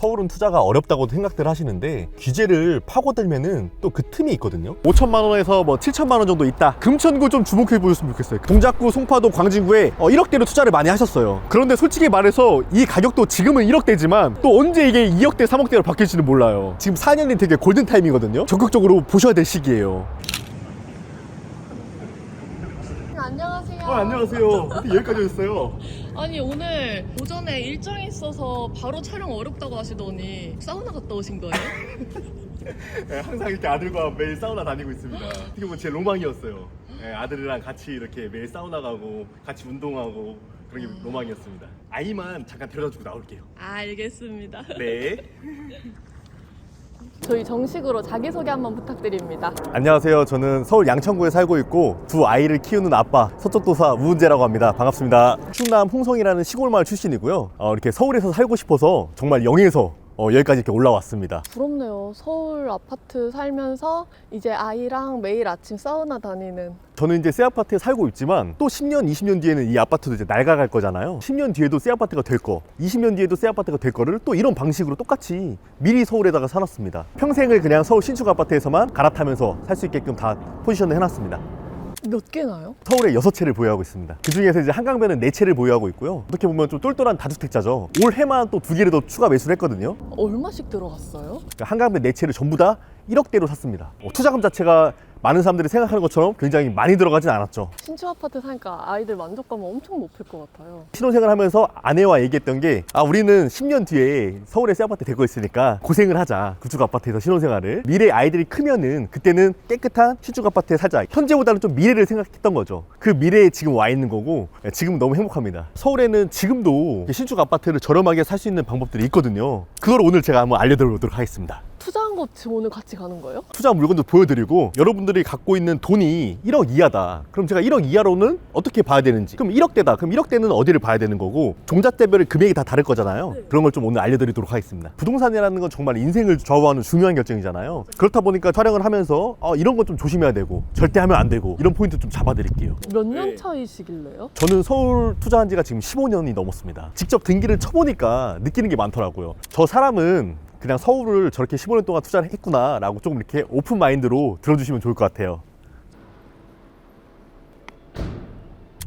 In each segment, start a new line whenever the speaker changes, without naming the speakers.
서울은 투자가 어렵다고 생각들 하시는데 규제를 파고들면은 또 그 틈이 있거든요. 5천만 원에서 뭐 7천만 원 정도 있다. 금천구 좀 주목해 보셨으면 좋겠어요. 동작구, 송파도, 광진구에 1억대로 투자를 많이 하셨어요. 그런데 솔직히 말해서 이 가격도 지금은 1억대지만 또 언제 이게 2억대, 3억대로 바뀔지는 몰라요. 지금 4년이 되게 골든타임이거든요. 적극적으로 보셔야 될 시기예요.
안녕하세요.
안녕하세요. 어떻게 여기까지 오셨어요?
아니 오늘 오전에 일정이 있어서 바로 촬영 어렵다고 하시더니 사우나 갔다 오신 거예요?
네, 항상 이렇게 아들과 매일 사우나 다니고 있습니다. 어떻게 보면 제 로망이었어요. 네, 아들이랑 같이 이렇게 매일 사우나 가고 같이 운동하고 그런 게 로망이었습니다. 아이만 잠깐 데려다주고 나올게요.
알겠습니다.
네.
저희 정식으로 자기소개 한번 부탁드립니다.
안녕하세요. 저는 서울 양천구에 살고 있고 두 아이를 키우는 아빠 서쪽도사 우은재라고 합니다. 반갑습니다. 충남 홍성이라는 시골 마을 출신이고요. 이렇게 서울에서 살고 싶어서 정말 영에서 여기까지 이렇게 올라왔습니다.
부럽네요. 서울 아파트 살면서 이제 아이랑 매일 아침 사우나 다니는.
저는 이제 새 아파트에 살고 있지만 또 10년, 20년 뒤에는 이 아파트도 이제 낡아갈 거잖아요. 10년 뒤에도 새 아파트가 될 거, 20년 뒤에도 새 아파트가 될 거를 또 이런 방식으로 똑같이 미리 서울에다가 사놨습니다. 평생을 그냥 서울 신축 아파트에서만 갈아타면서 살 수 있게끔 다 포지션을 해놨습니다.
몇 개나요?
서울에 6채를 보유하고 있습니다. 그 중에서 이제 한강변은 4채를 보유하고 있고요. 어떻게 보면 좀 똘똘한 다주택자죠. 올해만 또 2개를 더 추가 매수를 했거든요.
얼마씩 들어갔어요?
그러니까 한강변 4채를 전부 다 1억대로 샀습니다. 투자금 자체가 많은 사람들이 생각하는 것처럼 굉장히 많이 들어가진 않았죠.
신축 아파트 사니까 아이들 만족감은 엄청 높을 것 같아요.
신혼생활 하면서 아내와 얘기했던 게 우리는 10년 뒤에 서울에 새 아파트 되고 있으니까 고생을 하자. 구축 아파트에서 신혼생활을. 미래 아이들이 크면은 그때는 깨끗한 신축 아파트에 살자. 현재보다는 좀 미래를 생각했던 거죠. 그 미래에 지금 와 있는 거고 지금 너무 행복합니다. 서울에는 지금도 신축 아파트를 저렴하게 살 수 있는 방법들이 있거든요. 그걸 오늘 제가 한번 알려드리도록 하겠습니다.
투자한 거 지금 오늘 같이 가는 거예요?
투자 물건도 보여드리고 여러분들이 갖고 있는 돈이 1억 이하다. 그럼 제가 1억 이하로는 어떻게 봐야 되는지, 그럼 1억대다. 그럼 1억대는 어디를 봐야 되는 거고, 종잣대별의 금액이 다 다를 거잖아요. 그런 걸 좀 오늘 알려드리도록 하겠습니다. 부동산이라는 건 정말 인생을 좌우하는 중요한 결정이잖아요. 그렇다 보니까 촬영을 하면서 이런 건 좀 조심해야 되고 절대 하면 안 되고 이런 포인트 좀 잡아드릴게요.
몇 년 차이시길래요?
저는 서울 투자한 지가 지금 15년이 넘었습니다. 직접 등기를 쳐보니까 느끼는 게 많더라고요. 저 사람은 그냥 서울을 저렇게 15년 동안 투자를 했구나 라고 조금 이렇게 오픈 마인드로 들어주시면 좋을 것 같아요.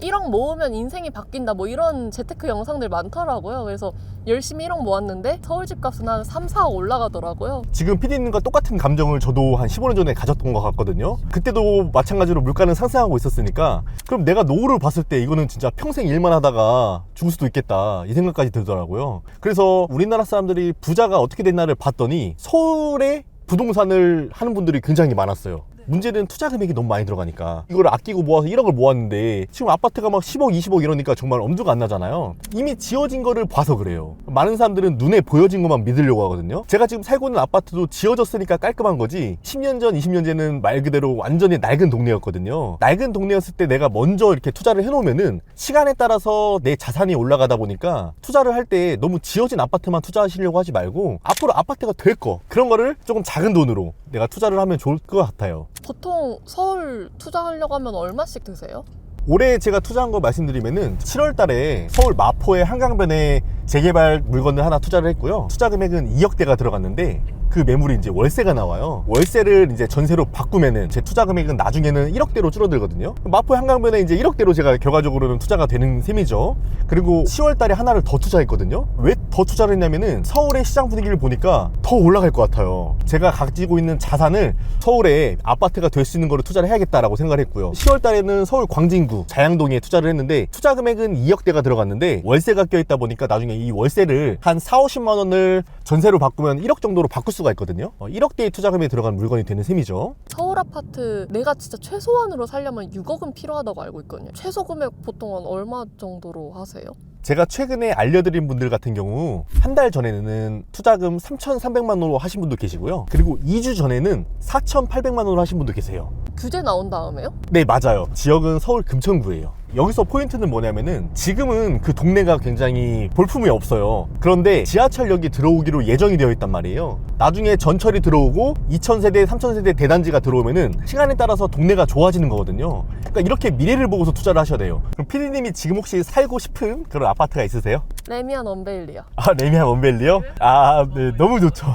1억 모으면 인생이 바뀐다 뭐 이런 재테크 영상들 많더라고요. 그래서 열심히 1억 모았는데 서울집 값은 한 3, 4억 올라가더라고요.
지금 PD님과 똑같은 감정을 저도 한 15년 전에 가졌던 것 같거든요. 그때도 마찬가지로 물가는 상승하고 있었으니까 그럼 내가 노후를 봤을 때 이거는 진짜 평생 일만 하다가 죽을 수도 있겠다 이 생각까지 들더라고요. 그래서 우리나라 사람들이 부자가 어떻게 됐나를 봤더니 서울에 부동산을 하는 분들이 굉장히 많았어요. 문제는 투자 금액이 너무 많이 들어가니까 이걸 아끼고 모아서 1억을 모았는데 지금 아파트가 막 10억, 20억 이러니까 정말 엄두가 안 나잖아요. 이미 지어진 거를 봐서 그래요. 많은 사람들은 눈에 보여진 것만 믿으려고 하거든요. 제가 지금 살고 있는 아파트도 지어졌으니까 깔끔한 거지 10년 전, 20년 전에는 말 그대로 완전히 낡은 동네였거든요. 낡은 동네였을 때 내가 먼저 이렇게 투자를 해놓으면은 시간에 따라서 내 자산이 올라가다 보니까 투자를 할 때 너무 지어진 아파트만 투자하시려고 하지 말고 앞으로 아파트가 될 거 그런 거를 조금 작은 돈으로 내가 투자를 하면 좋을 것 같아요.
보통 서울 투자하려고 하면 얼마씩 드세요?
올해 제가 투자한 거 말씀드리면은 7월 달에 서울 마포의 한강변에 재개발 물건을 하나 투자를 했고요. 투자 금액은 2억대가 들어갔는데 그 매물이 이제 월세가 나와요. 월세를 이제 전세로 바꾸면은 제 투자 금액은 나중에는 1억대로 줄어들거든요. 마포 한강변에 이제 1억대로 제가 결과적으로는 투자가 되는 셈이죠. 그리고 10월 달에 하나를 더 투자했거든요. 왜 더 투자를 했냐면은 서울의 시장 분위기를 보니까 더 올라갈 것 같아요. 제가 가지고 있는 자산을 서울에 아파트가 될 수 있는 거를 투자를 해야겠다라고 생각을 했고요. 10월 달에는 서울 광진구 자양동에 투자를 했는데 투자 금액은 2억대가 들어갔는데 월세가 껴있다 보니까 나중에 이 월세를 한 4, 50만 원을 전세로 바꾸면 1억 정도로 바꿀 수가 있거든요. 1억대의 투자금이 들어간 물건이 되는 셈이죠.
서울 아파트 내가 진짜 최소한으로 살려면 6억은 필요하다고 알고 있거든요. 최소 금액 보통은 얼마 정도로 하세요?
제가 최근에 알려드린 분들 같은 경우 한 달 전에는 투자금 3,300만 원으로 하신 분도 계시고요. 그리고 2주 전에는 4,800만 원으로 하신 분도 계세요.
규제 나온 다음에요?
네, 맞아요. 지역은 서울 금천구예요. 여기서 포인트는 뭐냐면은 지금은 그 동네가 굉장히 볼품이 없어요. 그런데 지하철역이 들어오기로 예정이 되어 있단 말이에요. 나중에 전철이 들어오고 2000세대, 3000세대 대단지가 들어오면은 시간에 따라서 동네가 좋아지는 거거든요. 그러니까 이렇게 미래를 보고서 투자를 하셔야 돼요. 그럼 PD님이 지금 혹시 살고 싶은 그런 아파트가 있으세요?
레미안 원베일리요.
아, 레미안 원밸리요? 아, 네, 너무 좋죠.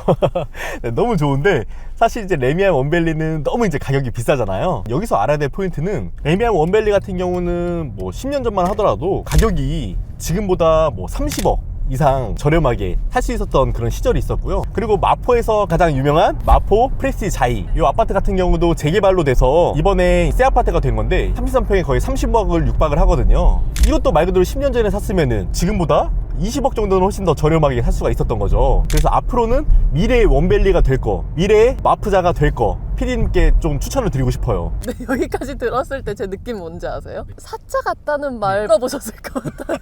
네, 너무 좋은데 사실 이제 레미안 원밸리는 너무 이제 가격이 비싸잖아요. 여기서 알아야 될 포인트는 레미안 원밸리 같은 경우는 뭐 10년 전만 하더라도 가격이 지금보다 뭐 30억 이상 저렴하게 살 수 있었던 그런 시절이 있었고요. 그리고 마포에서 가장 유명한 마포 프레스티지 자이, 이 아파트 같은 경우도 재개발로 돼서 이번에 새 아파트가 된 건데 33평에 거의 30억을 육박을 하거든요. 이것도 말 그대로 10년 전에 샀으면은 지금보다 20억 정도는 훨씬 더 저렴하게 살 수가 있었던 거죠. 그래서 앞으로는 미래의 원밸리가 될 거, 미래의 마프자가 될 거 PD님께 좀 추천을 드리고 싶어요.
네, 여기까지 들었을 때 제 느낌 뭔지 아세요? 사차 같다는 말 들어보셨을 것 같아요.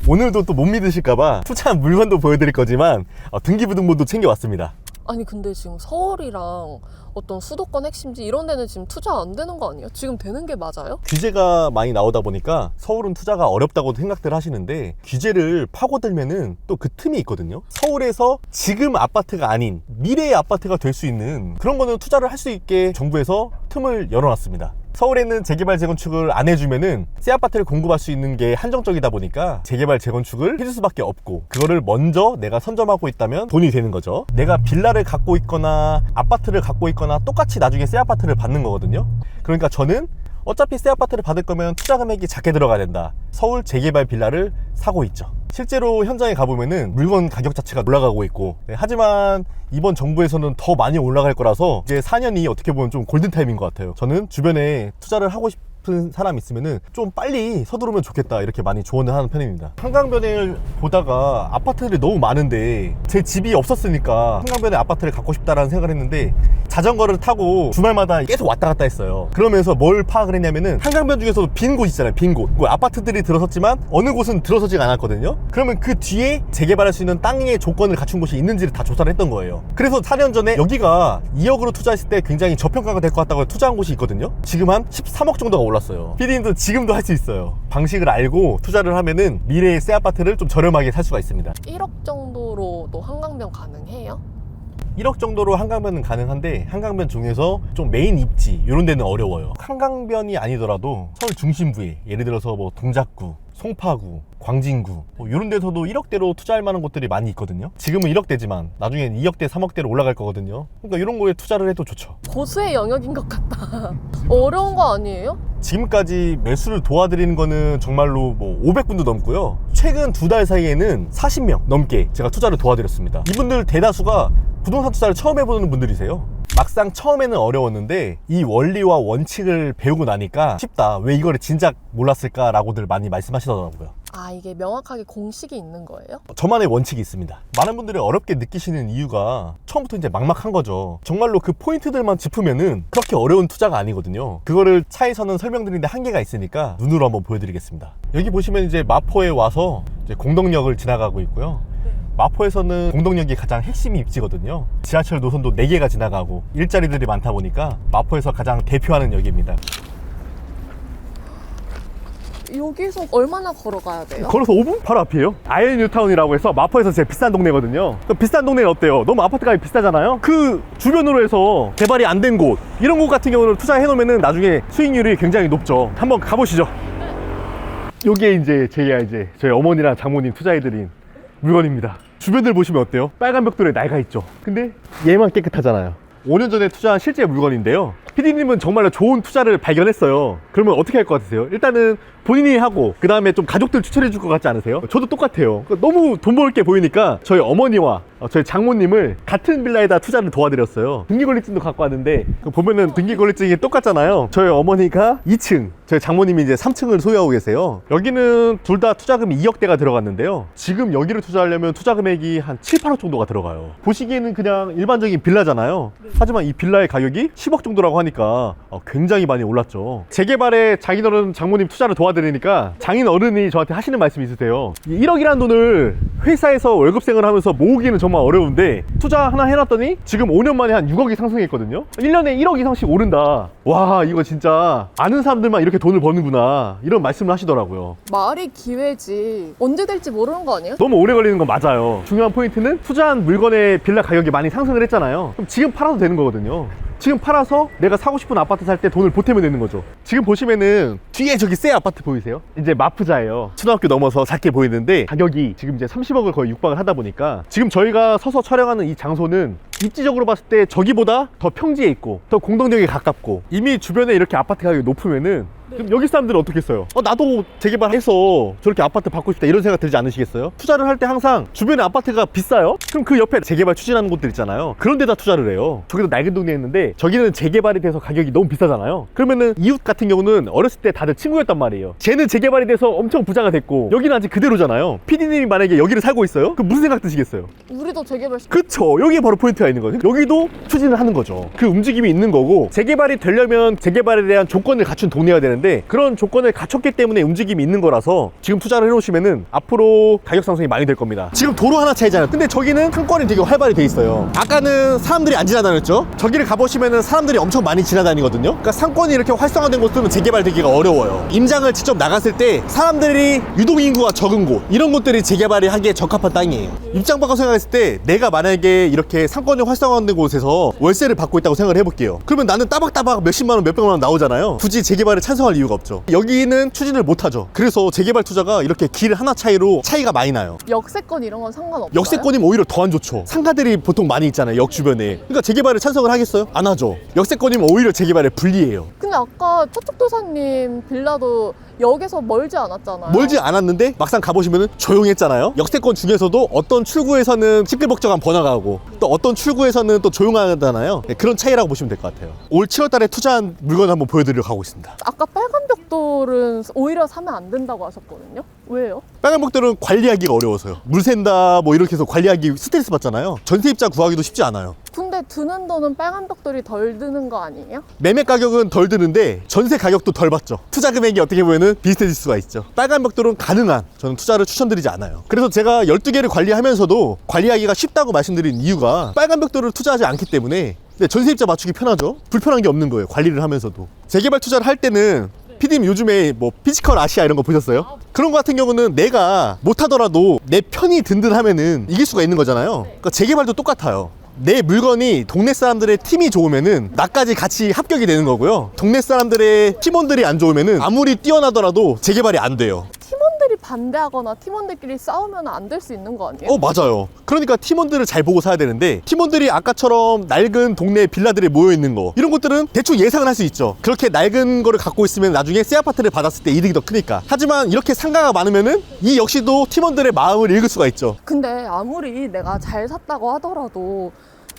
오늘도 또 못 믿으실까봐 투자한 물건도 보여드릴 거지만 등기부등본도 챙겨왔습니다.
아니 근데 지금 서울이랑 어떤 수도권 핵심지 이런 데는 지금 투자 안 되는 거 아니에요? 지금 되는 게 맞아요?
규제가 많이 나오다 보니까 서울은 투자가 어렵다고 생각들 하시는데 규제를 파고들면은 또 그 틈이 있거든요. 서울에서 지금 아파트가 아닌 미래의 아파트가 될 수 있는 그런 거는 투자를 할 수 있게 정부에서 틈을 열어놨습니다. 서울에는 재개발 재건축을 안 해주면은 새 아파트를 공급할 수 있는 게 한정적이다 보니까 재개발 재건축을 해줄 수밖에 없고, 그거를 먼저 내가 선점하고 있다면 돈이 되는 거죠. 내가 빌라를 갖고 있거나 아파트를 갖고 있거나 똑같이 나중에 새 아파트를 받는 거거든요. 그러니까 저는 어차피 새 아파트를 받을 거면 투자 금액이 작게 들어가야 된다. 서울 재개발 빌라를 사고 있죠. 실제로 현장에 가보면은 물건 가격 자체가 올라가고 있고, 하지만 이번 정부에서는 더 많이 올라갈 거라서 이제 4년이 어떻게 보면 좀 골든타임인 것 같아요. 저는 주변에 투자를 하고 싶은 사람 있으면은 좀 빨리 서두르면 좋겠다, 이렇게 많이 조언을 하는 편입니다. 한강변을 보다가 아파트들이 너무 많은데 제 집이 없었으니까 한강변에 아파트를 갖고 싶다라는 생각을 했는데, 자전거를 타고 주말마다 계속 왔다 갔다 했어요. 그러면서 뭘 파악을 했냐면은 한강변 중에서도 빈 곳 있잖아요. 빈 곳. 뭐 아파트들이 들어섰지만 어느 곳은 들어서지가 않았거든요. 그러면 그 뒤에 재개발할 수 있는 땅의 조건을 갖춘 곳이 있는지를 다 조사를 했던 거예요. 그래서 4년 전에 여기가 2억으로 투자했을 때 굉장히 저평가가 될 것 같다고 투자한 곳이 있거든요. 지금 한 13억 정도가 올랐어요. PD님도 지금도 할 수 있어요. 방식을 알고 투자를 하면은 미래의 새 아파트를 좀 저렴하게 살 수가 있습니다.
1억 정도로도 한강변 가능해요?
1억 정도로 한강변은 가능한데 한강변 중에서 좀 메인 입지 이런 데는 어려워요. 한강변이 아니더라도 서울 중심부에 예를 들어서 뭐 동작구, 송파구, 광진구 뭐 이런 데서도 1억대로 투자할 만한 곳들이 많이 있거든요. 지금은 1억대지만 나중엔 2억대, 3억대로 올라갈 거거든요. 그러니까 이런 거에 투자를 해도 좋죠.
고수의 영역인 것 같다. 어려운 거 아니에요?
지금까지 매수를 도와드리는 거는 정말로 뭐 500분도 넘고요. 최근 2달 사이에는 40명 넘게 제가 투자를 도와드렸습니다. 이분들 대다수가 부동산 투자를 처음 해보는 분들이세요. 막상 처음에는 어려웠는데 이 원리와 원칙을 배우고 나니까 쉽다, 왜 이거를 진작 몰랐을까 라고들 많이 말씀하시더라고요.
아, 이게 명확하게 공식이 있는 거예요?
저만의 원칙이 있습니다. 많은 분들이 어렵게 느끼시는 이유가 처음부터 이제 막막한 거죠. 정말로 그 포인트들만 짚으면은 그렇게 어려운 투자가 아니거든요. 그거를 차에서는 설명드리는데 한계가 있으니까 눈으로 한번 보여드리겠습니다. 여기 보시면 이제 마포에 와서 이제 공덕역을 지나가고 있고요. 마포에서는 공덕역이 가장 핵심 입지거든요. 지하철 노선도 4개가 지나가고 일자리들이 많다 보니까 마포에서 가장 대표하는 역입니다.
여기서 얼마나 걸어가야 돼요?
걸어서 5분? 바로 앞이에요. 아이언 뉴타운이라고 해서 마포에서 제일 비싼 동네거든요. 비싼 동네는 어때요? 너무 아파트가 비싸잖아요? 그 주변으로 해서 개발이 안 된 곳, 이런 곳 같은 경우는 투자해 놓으면 나중에 수익률이 굉장히 높죠. 한번 가보시죠. 요게 이제 저희 어머니랑 장모님 투자해드린 물건입니다. 주변을 보시면 어때요? 빨간 벽돌에 낡아 있죠. 근데 얘만 깨끗하잖아요. 5년 전에 투자한 실제 물건인데요. PD님은 정말로 좋은 투자를 발견했어요. 그러면 어떻게 할 것 같으세요? 일단은 본인이 하고 그 다음에 좀 가족들 추천해 줄 것 같지 않으세요? 저도 똑같아요. 너무 돈 벌 게 보이니까 저희 어머니와 저희 장모님을 같은 빌라에다 투자를 도와드렸어요. 등기권리증도 갖고 왔는데 보면은 등기권리증이 똑같잖아요. 저희 어머니가 2층, 저희 장모님이 이제 3층을 소유하고 계세요. 여기는 둘 다 투자금이 2억대가 들어갔는데요. 지금 여기를 투자하려면 투자 금액이 한 7, 8억 정도가 들어가요. 보시기에는 그냥 일반적인 빌라잖아요. 하지만 이 빌라의 가격이 10억 정도라고 하니까 굉장히 많이 올랐죠. 재개발에 장인어른 장모님 투자를 도와드리니까 장인어른이 저한테 하시는 말씀이 있으세요. 1억이라는 돈을 회사에서 월급생을 하면서 모으기는 정말 어려운데 투자 하나 해놨더니 지금 5년 만에 한 6억이 상승했거든요. 1년에 1억 이상씩 오른다. 와, 이거 진짜 아는 사람들만 이렇게 돈을 버는구나, 이런 말씀을 하시더라고요.
말이 기회지 언제 될지 모르는 거 아니에요?
너무 오래 걸리는 건 맞아요. 중요한 포인트는 투자한 물건의 빌라 가격이 많이 상승을 했잖아요. 그럼 지금 팔아도 되는 거거든요. 지금 팔아서 내가 사고 싶은 아파트 살 때 돈을 보태면 되는 거죠. 지금 보시면은 뒤에 저기 새 아파트 보이세요? 이제 마프자예요. 초등학교 넘어서 작게 보이는데 가격이 지금 이제 30억을 거의 육박을 하다 보니까 지금 저희가 서서 촬영하는 이 장소는 입지적으로 봤을 때 저기보다 더 평지에 있고 더 공동역에 가깝고 이미 주변에 이렇게 아파트 가격이 높으면은 그럼 여기 사람들은 어떻게 했어요? 나도 재개발해서 저렇게 아파트 받고 싶다, 이런 생각 들지 않으시겠어요? 투자를 할 때 항상 주변에 아파트가 비싸요? 그럼 그 옆에 재개발 추진하는 곳들 있잖아요. 그런 데다 투자를 해요. 저기도 낡은 동네에 있는데 저기는 재개발이 돼서 가격이 너무 비싸잖아요. 그러면은 이웃 같은 경우는 어렸을 때 다들 친구였단 말이에요. 쟤는 재개발이 돼서 엄청 부자가 됐고 여기는 아직 그대로잖아요. PD님이 만약에 여기를 살고 있어요? 그럼 무슨 생각 드시겠어요?
우리도 재개발
그쵸, 여기에 바로 포인트가 있는 거죠. 여기도 추진을 하는 거죠. 그 움직임이 있는 거고, 재개발이 되려면 재개발에 대한 조건을 갖춘 동네가 되는데 그런 조건을 갖췄기 때문에 움직임이 있는 거라서 지금 투자를 해놓으시면은 앞으로 가격 상승이 많이 될 겁니다. 지금 도로 하나 차이잖아요. 근데 저기는 상권이 되게 활발히 돼 있어요. 아까는 사람들이 안 지나다녔죠. 저기를 가보시면은 사람들이 엄청 많이 지나다니거든요. 그러니까 상권이 이렇게 활성화된 곳들은 재개발되기가 어려워요. 임장을 직접 나갔을 때 사람들이 유동인구가 적은 곳, 이런 곳들이 재개발이 하기에 적합한 땅이에요. 입장 바꿔 생각했을 때 내가 만약에 이렇게 상권이 활성화된 곳에서 월세를 받고 있다고 생각을 해볼게요. 그러면 나는 따박따박 몇십만 원, 몇백만 원 나오잖아요. 굳이 재개발에 찬성할 이유가 없죠. 여기는 추진을 못하죠. 그래서 재개발 투자가 이렇게 길 하나 차이로 차이가 많이 나요.
역세권 이런 건 상관없어요?
역세권이면 오히려 더 안 좋죠. 상가들이 보통 많이 있잖아요, 역 주변에. 그러니까 재개발에 찬성을 하겠어요? 안 하죠. 역세권이면 오히려 재개발에 불리해요.
근데 아까 서쪽도사님 빌라도 역에서 멀지 않았잖아요.
멀지 않았는데 막상 가보시면 조용했잖아요. 역세권 중에서도 어떤 출구에서는 시끌벅적한 번화가 하고 또 어떤 출구에서는 또 조용하잖아요. 네, 그런 차이라고 보시면 될 것 같아요. 올 7월 달에 투자한 물건 한번 보여드리려고 하고 있습니다.
아까 빨간 벽돌은 오히려 사면 안 된다고 하셨거든요? 왜요?
빨간 벽돌은 관리하기가 어려워서요. 물 샌다 뭐 이렇게 해서 관리하기 스트레스 받잖아요. 전세입자 구하기도 쉽지 않아요.
근데 드는 돈은 빨간 벽돌이 덜 드는 거 아니에요?
매매 가격은 덜 드는데 전세 가격도 덜 받죠. 투자 금액이 어떻게 보면 비슷해질 수가 있죠. 빨간 벽돌은 가능한, 저는 투자를 추천드리지 않아요. 그래서 제가 12개를 관리하면서도 관리하기가 쉽다고 말씀드린 이유가 빨간 벽돌을 투자하지 않기 때문에. 네, 전세입자 맞추기 편하죠. 불편한 게 없는 거예요, 관리를 하면서도. 재개발 투자를 할 때는 PD님 요즘에 뭐 피지컬 아시아 이런 거 보셨어요? 그런 거 같은 경우는 내가 못하더라도 내 편이 든든하면은 이길 수가 있는 거잖아요. 그러니까 재개발도 똑같아요. 내 물건이 동네 사람들의 팀이 좋으면은 나까지 같이 합격이 되는 거고요. 동네 사람들의 팀원들이 안 좋으면은 아무리 뛰어나더라도 재개발이 안 돼요.
팀원들이 반대하거나 팀원들끼리 싸우면 안 될 수 있는 거 아니에요?
맞아요. 그러니까 팀원들을 잘 보고 사야 되는데, 팀원들이 아까처럼 낡은 동네 빌라들에 모여 있는 거, 이런 것들은 대충 예상을 할 수 있죠. 그렇게 낡은 거를 갖고 있으면 나중에 새 아파트를 받았을 때 이득이 더 크니까. 하지만 이렇게 상가가 많으면은 이 역시도 팀원들의 마음을 읽을 수가 있죠.
근데 아무리 내가 잘 샀다고 하더라도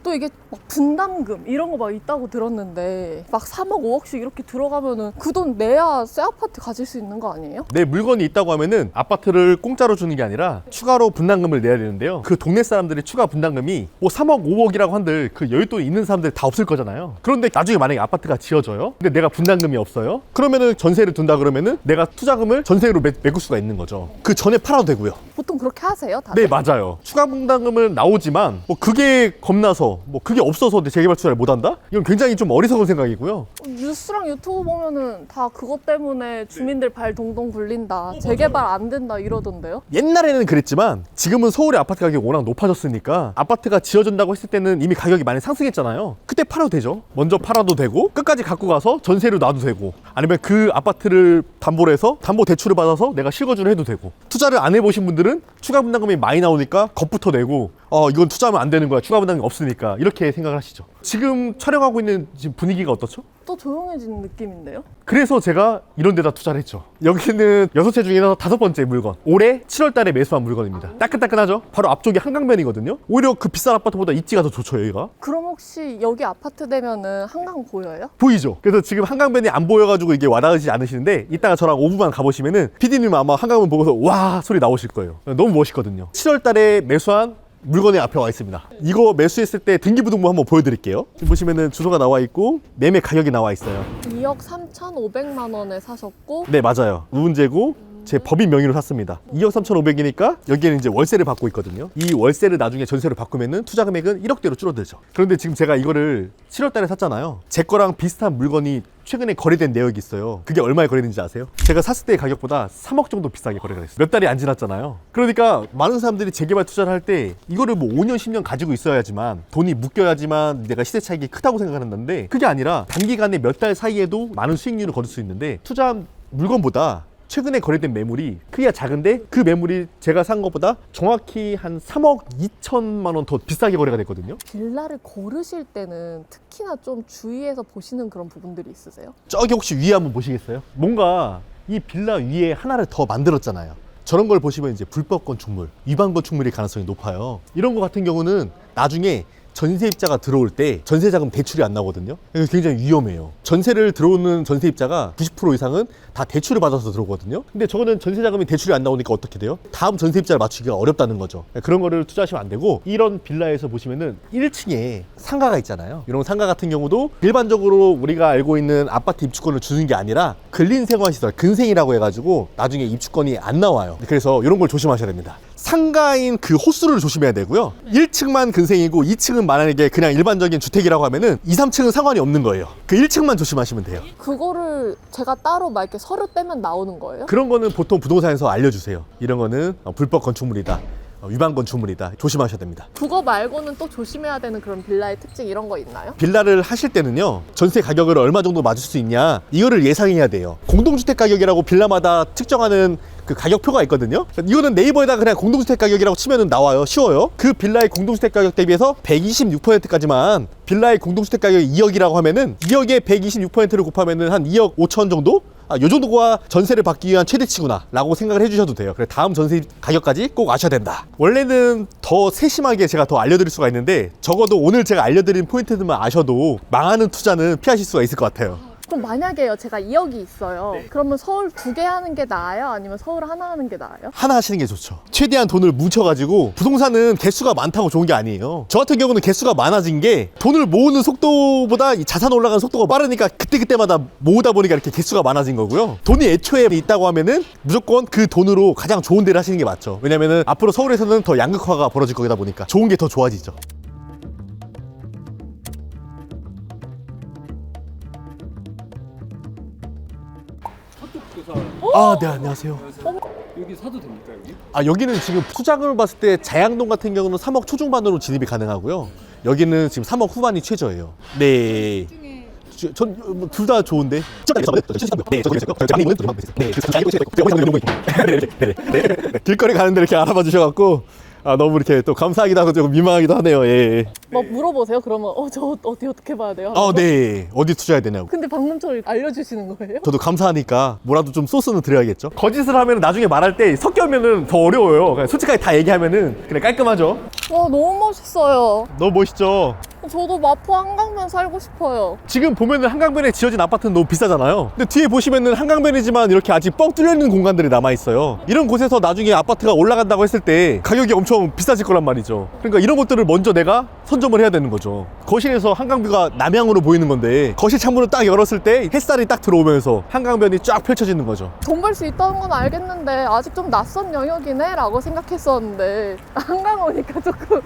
또 이게 막 분담금 이런 거 막 있다고 들었는데 막 3억 5억씩 이렇게 들어가면은 그 돈 내야 새 아파트 가질 수 있는 거 아니에요?
내 물건이 있다고 하면은 아파트를 공짜로 주는 게 아니라 추가로 분담금을 내야 되는데요. 그 동네 사람들이 추가 분담금이 뭐 3억 5억이라고 한들 그 여윳돈 있는 사람들 다 없을 거잖아요. 그런데 나중에 만약에 아파트가 지어져요, 근데 내가 분담금이 없어요, 그러면은 전세를 둔다 그러면은 내가 투자금을 전세로 메꿀 수가 있는 거죠. 그 전에 팔아도 되고요.
보통 그렇게 하세요 다들?
네, 맞아요. 추가 분담금은 나오지만 뭐 그게 겁나서, 뭐 그게 없어서 재개발 투자를 못한다? 이건 굉장히 좀 어리석은 생각이고요.
뉴스랑 유튜브 보면은 다 그것 때문에 주민들 발 동동 굴린다, 재개발 안 된다 이러던데요?
옛날에는 그랬지만 지금은 서울의 아파트 가격이 워낙 높아졌으니까 아파트가 지어진다고 했을 때는 이미 가격이 많이 상승했잖아요. 그때 팔아도 되죠. 먼저 팔아도 되고 끝까지 갖고 가서 전세로 놔도 되고, 아니면 그 아파트를 담보로 해서 담보 대출을 받아서 내가 실거주를 해도 되고. 투자를 안 해보신 분들은 추가 분담금이 많이 나오니까 겁부터 내고 이건 투자하면 안 되는 거야, 추가 분담금이 없으니까, 이렇게 생각을 하시죠. 지금 촬영하고 있는 지금 분위기가 어떻죠?
또 조용해진 느낌인데요?
그래서 제가 이런 데다 투자를 했죠. 여기는 6채 중에서 5번째 물건, 올해 7월 달에 매수한 물건입니다. 따끈따끈하죠? 바로 앞쪽이 한강변이거든요. 오히려 그 비싼 아파트보다 입지가 더 좋죠, 여기가.
그럼 혹시 여기 아파트 되면은 한강 보여요?
보이죠? 그래서 지금 한강변이 안 보여가지고 이게 와닿지 않으시는데, 이따가 저랑 5분만 가보시면은 PD님 아마 한강변 보고서 와 소리 나오실 거예요. 너무 멋있거든요. 7월 달에 매수한 물건의 앞에 와 있습니다. 이거 매수했을 때 등기부등본 한번 보여드릴게요. 지금 보시면은 주소가 나와 있고 매매 가격이 나와 있어요.
2억 3,500만 원에 사셨고
네, 맞아요. 우은재고 제 법인 명의로 샀습니다. 2억 3,500이니까 여기에는 이제 월세를 받고 있거든요. 이 월세를 나중에 전세로 바꾸면은 투자 금액은 1억대로 줄어들죠. 그런데 지금 제가 이거를 7월 달에 샀잖아요. 제 거랑 비슷한 물건이 최근에 거래된 내역이 있어요. 그게 얼마에 거래된지 아세요? 제가 샀을 때의 가격보다 3억 정도 비싸게 거래가 됐어요. 몇 달이 안 지났잖아요. 그러니까 많은 사람들이 재개발 투자를 할 때 이거를 뭐 5년, 10년 가지고 있어야지만 돈이 묶여야지만 내가 시세 차익이 크다고 생각하는데 그게 아니라 단기간에 몇 달 사이에도 많은 수익률을 거둘 수 있는데 투자한 물건보다 최근에 거래된 매물이 크기가 작은데 그 매물이 제가 산 것보다 정확히 한 3억 2천만 원 더 비싸게 거래가 됐거든요.
빌라를 고르실 때는 특히나 좀 주의해서 보시는 그런 부분들이 있으세요?
저기 혹시 위에 한번 보시겠어요? 뭔가 이 빌라 위에 하나를 더 만들었잖아요. 저런 걸 보시면 이제 불법 건축물, 위반 건축물일 가능성이 높아요. 이런 거 같은 경우는 나중에 전세입자가 들어올 때 전세자금 대출이 안 나거든요. 그래서 굉장히 위험해요. 전세를 들어오는 전세입자가 90% 이상은 다 대출을 받아서 들어오거든요. 근데 저거는 전세자금이 대출이 안 나오니까 어떻게 돼요? 다음 전세입자를 맞추기가 어렵다는 거죠. 그런 거를 투자하시면 안 되고 이런 빌라에서 보시면은 1층에 상가가 있잖아요. 이런 상가 같은 경우도 일반적으로 우리가 알고 있는 아파트 입주권을 주는 게 아니라 근린생활시설, 근생이라고 해가지고 나중에 입주권이 안 나와요. 그래서 이런 걸 조심하셔야 됩니다. 상가인 그 호수를 조심해야 되고요. 1층만 근생이고 2층은 만약에 그냥 일반적인 주택이라고 하면은 2, 3층은 상관이 없는 거예요. 그 1층만 조심하시면 돼요.
그거를 제가 따로 막 이렇게 서류 떼면 나오는 거예요?
그런 거는 보통 부동산에서 알려주세요. 이런 거는 불법 건축물이다, 위반 건축물이다. 조심하셔야 됩니다.
그거 말고는 또 조심해야 되는 그런 빌라의 특징 이런 거 있나요?
빌라를 하실 때는요, 전세 가격을 얼마 정도 맞출 수 있냐, 이거를 예상해야 돼요. 공동주택 가격이라고 빌라마다 측정하는 그 가격표가 있거든요. 이거는 네이버에다가 그냥 공동주택 가격이라고 치면은 나와요. 쉬워요. 그 빌라의 공동주택 가격 대비해서 126%까지만 빌라의 공동주택 가격이 2억이라고 하면은 2억에 126%를 곱하면은 한 2억 5천 정도? 요 정도가 전세를 받기 위한 최대치구나 라고 생각을 해주셔도 돼요. 그래, 다음 전세 가격까지 꼭 아셔야 된다. 원래는 더 세심하게 제가 더 알려드릴 수가 있는데 적어도 오늘 제가 알려드린 포인트들만 아셔도 망하는 투자는 피하실 수가 있을 것 같아요.
그럼 만약에요 제가 2억이 있어요. 그러면 서울 2개 하는 게 나아요? 아니면 서울 하나 하는 게 나아요?
하나 하시는 게 좋죠. 최대한 돈을 뭉쳐가지고, 부동산은 개수가 많다고 좋은 게 아니에요. 저 같은 경우는 개수가 많아진 게 돈을 모으는 속도보다 이 자산 올라가는 속도가 빠르니까 그때그때마다 모으다 보니까 이렇게 개수가 많아진 거고요. 돈이 애초에 있다고 하면은 무조건 그 돈으로 가장 좋은 데를 하시는 게 맞죠. 왜냐면은 앞으로 서울에서는 더 양극화가 벌어질 거다 보니까 좋은 게 더 좋아지죠. 네, 안녕하세요.
여기 사도 됩니까 여기?
여기는 지금 투자금을 봤을 때 자양동 같은 경우는 3억 초중반으로 진입이 가능하고요. 여기는 지금 3억 후반이 최저예요. 네. 전 둘 다 좋은데. 길거리 가는데 이렇게 알아봐 주셔갖고 너무 이렇게 또 감사하기도 하고 조금 민망하기도 하네요. 예.
막 물어보세요. 그러면 저 어떻게 봐야 돼요?
네. 어디 투자해야 되냐고.
근데 방금처럼 알려주시는 거예요?
저도 감사하니까 뭐라도 좀 소스는 드려야겠죠. 거짓을 하면 나중에 말할 때 섞여면은 더 어려워요. 그냥 솔직하게 다 얘기하면은 그냥 깔끔하죠.
와 너무 멋있어요.
너무 멋있죠.
저도 마포 한강변 살고 싶어요.
지금 보면은 한강변에 지어진 아파트는 너무 비싸잖아요. 근데 뒤에 보시면은 한강변이지만 이렇게 아직 뻥 뚫려 있는 공간들이 남아 있어요. 이런 곳에서 나중에 아파트가 올라간다고 했을 때 가격이 엄청 비싸질 거란 말이죠. 그러니까 이런 것들을 먼저 내가 선점을 해야 되는 거죠. 거실에서 한강뷰가 남향으로 보이는 건데 거실 창문을 딱 열었을 때 햇살이 딱 들어오면서 한강변이 쫙 펼쳐지는 거죠.
돈 벌 수 있다는 건 알겠는데 아직 좀 낯선 영역이네 라고 생각했었는데 한강 오니까 조금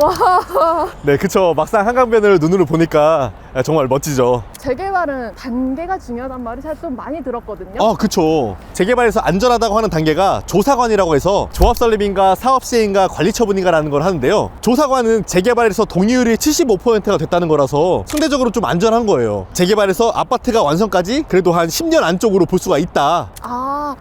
와.
네, 그쵸. 막상 한강변을 눈으로 보니까 정말 멋지죠.
재개발은 단계가 중요하단 말이 사실 좀 많이 들었거든요.
그쵸. 재개발에서 안전하다고 하는 단계가 조사관이라고 해서 조합설립인가 사업시행인가 관리처분인가라는 걸 하는데요. 조사관은 재개발에서 동의율이 75%가 됐다는 거라서 상대적으로 좀 안전한 거예요. 재개발에서 아파트가 완성까지 그래도 한 10년 안쪽으로 볼 수가 있다.